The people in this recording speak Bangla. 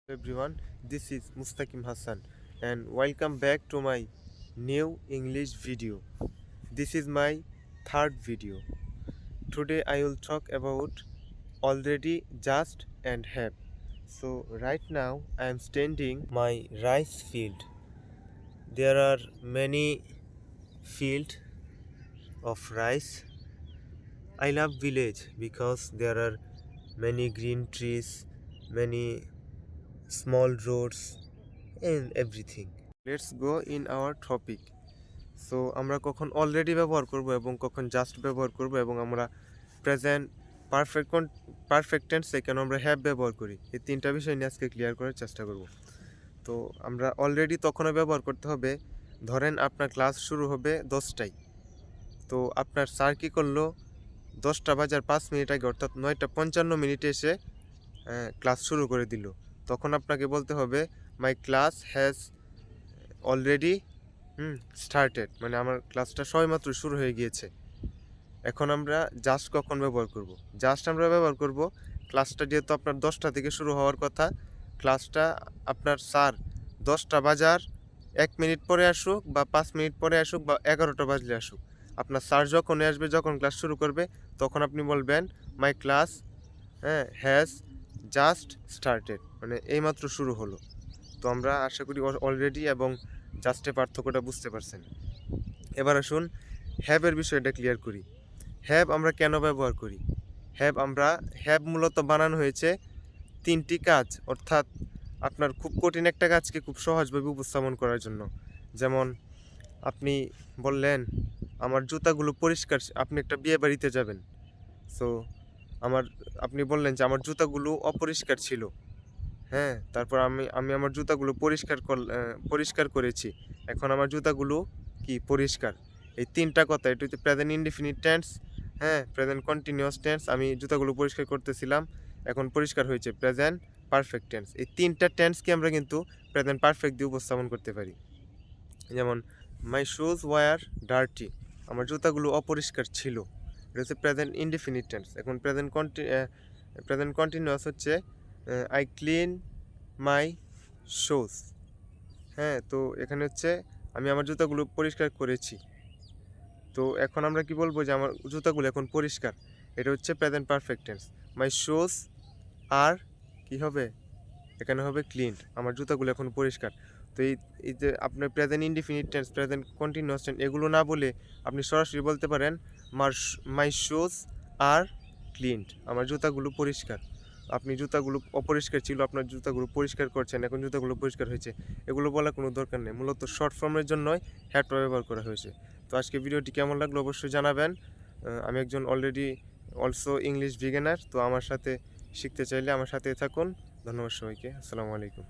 Everyone, this is Mustaqim Hassan and welcome back to my new English video. This is my third video. Today I will talk about already, just and have. So right now I am standing my rice field. There are many fields of rice. I love village because there are many green trees, many small roads and everything. Let's go in our topic. So আমরা কখন অলরেডি ব্যবহার করব এবং কখন জাস্ট ব্যবহার করব এবং আমরা প্রেজেন্ট পারফেক্ট টেন্সে কেন আমরা হ্যাভ ব্যবহার করি, এই তিনটা বিষয় নিয়ে আজকে ক্লিয়ার করার চেষ্টা করব। তো আমরা অলরেডি তখনও ব্যবহার করতে হবে, ধরেন আপনার ক্লাস শুরু হবে 10টায়। তো আপনার স্যার কী করলো, 10টা বাজার 5 মিনিট আগে অর্থাৎ 9:55 এসে ক্লাস শুরু করে দিল। তখন আপনাকে বলতে হবে my class has already started, মানে আমার ক্লাসটা সবেমাত্র শুরু হয়ে গিয়েছে। এখন আমরা জাস্ট কখন ব্যবহার করব? জাস্ট আমরা ব্যবহার করব ক্লাসটা যেহেতু আপনার 10টা থেকে শুরু হওয়ার কথা, ক্লাসটা আপনার স্যার 10টা বাজার 1 মিনিট পরে আসুক বা 5 মিনিট পরে আসুক বা 11টা বাজলে আসুক, আপনার স্যার যখনই আসবে, যখন ক্লাস শুরু করবে, তখন আপনি বলবেন my class has just started, মানে এইমাত্র শুরু হলো। তো আমরা আশা করি অলরেডি এবং জাস্টের পার্থক্যটা বুঝতে পারছেন। এবার আসুন হ্যাভের বিষয়টা ক্লিয়ার করি। হ্যাভ আমরা কেন ব্যবহার করি? হ্যাভ মূলত বানানো হয়েছে 3টি কাজ, অর্থাৎ আপনার খুব কঠিন একটা কাজকে খুব সহজভাবে উপস্থাপন করার জন্য। যেমন আপনি বললেন আমার জুতাগুলো পরিষ্কার, আপনি একটা বিয়ে বাড়িতে যাবেন। সো আপনি বললেন যে আমার জুতাগুলো অপরিষ্কার ছিল, তারপর আমি আমার জুতাগুলো পরিষ্কার করেছি, এখন আমার জুতাগুলো কি পরিষ্কার। এই 3টা কথা, এটা হচ্ছে present indefinite tense, present continuous tense. আমি জুতাগুলো পরিষ্কার করতেছিলাম, এখন পরিষ্কার হয়েছে, প্রেজেন্ট পারফেক্ট টেন্স। এই 3টা টেন্সকে আমরা কিন্তু প্রেজেন্ট পারফেক্ট দিয়ে উপস্থাপন করতে পারি। যেমন মাই শুজ ওয়ার ডার্টি, আমার জুতাগুলো অপরিষ্কার ছিল, এটা হচ্ছে প্রেজেন্ট ইনডিফিনিট টেন্স। এখন প্রেজেন্ট কন্টিনিউয়াস হচ্ছে আই ক্লিন মাই শুজ। তো এখানে হচ্ছে আমি আমার জুতাগুলো পরিষ্কার করেছি। তো এখন আমরা কি বলবো যে আমার জুতাগুলো এখন পরিষ্কার, এটা হচ্ছে present perfect tense. My shoes আর কি হবে, এখানে হবে ক্লিন, আমার জুতাগুলো এখন পরিষ্কার। তো এই যে আপনার present indefinite tense, present continuous tense, এগুলো না বলে আপনি সরাসরি বলতে পারেন মাই শুজ আর ক্লিনড, আমার জুতাগুলো পরিষ্কার। আপনি জুতাগুলো অপরিষ্কার ছিল, আপনার জুতাগুলো পরিষ্কার করছেন, এখন জুতাগুলো পরিষ্কার হয়েছে, এগুলো বলার কোনো দরকার নেই। মূলত শর্ট ফর্মের জন্যই হ্যাডটা ব্যবহার করা হয়েছে। তো আজকে ভিডিওটি কেমন লাগলো অবশ্যই জানাবেন। আমি একজন অলসো ইংলিশ বিগিনার, তো আমার সাথে শিখতে চাইলে আমার সাথে থাকুন। ধন্যবাদ সবাইকে, আসসালামু আলাইকুম।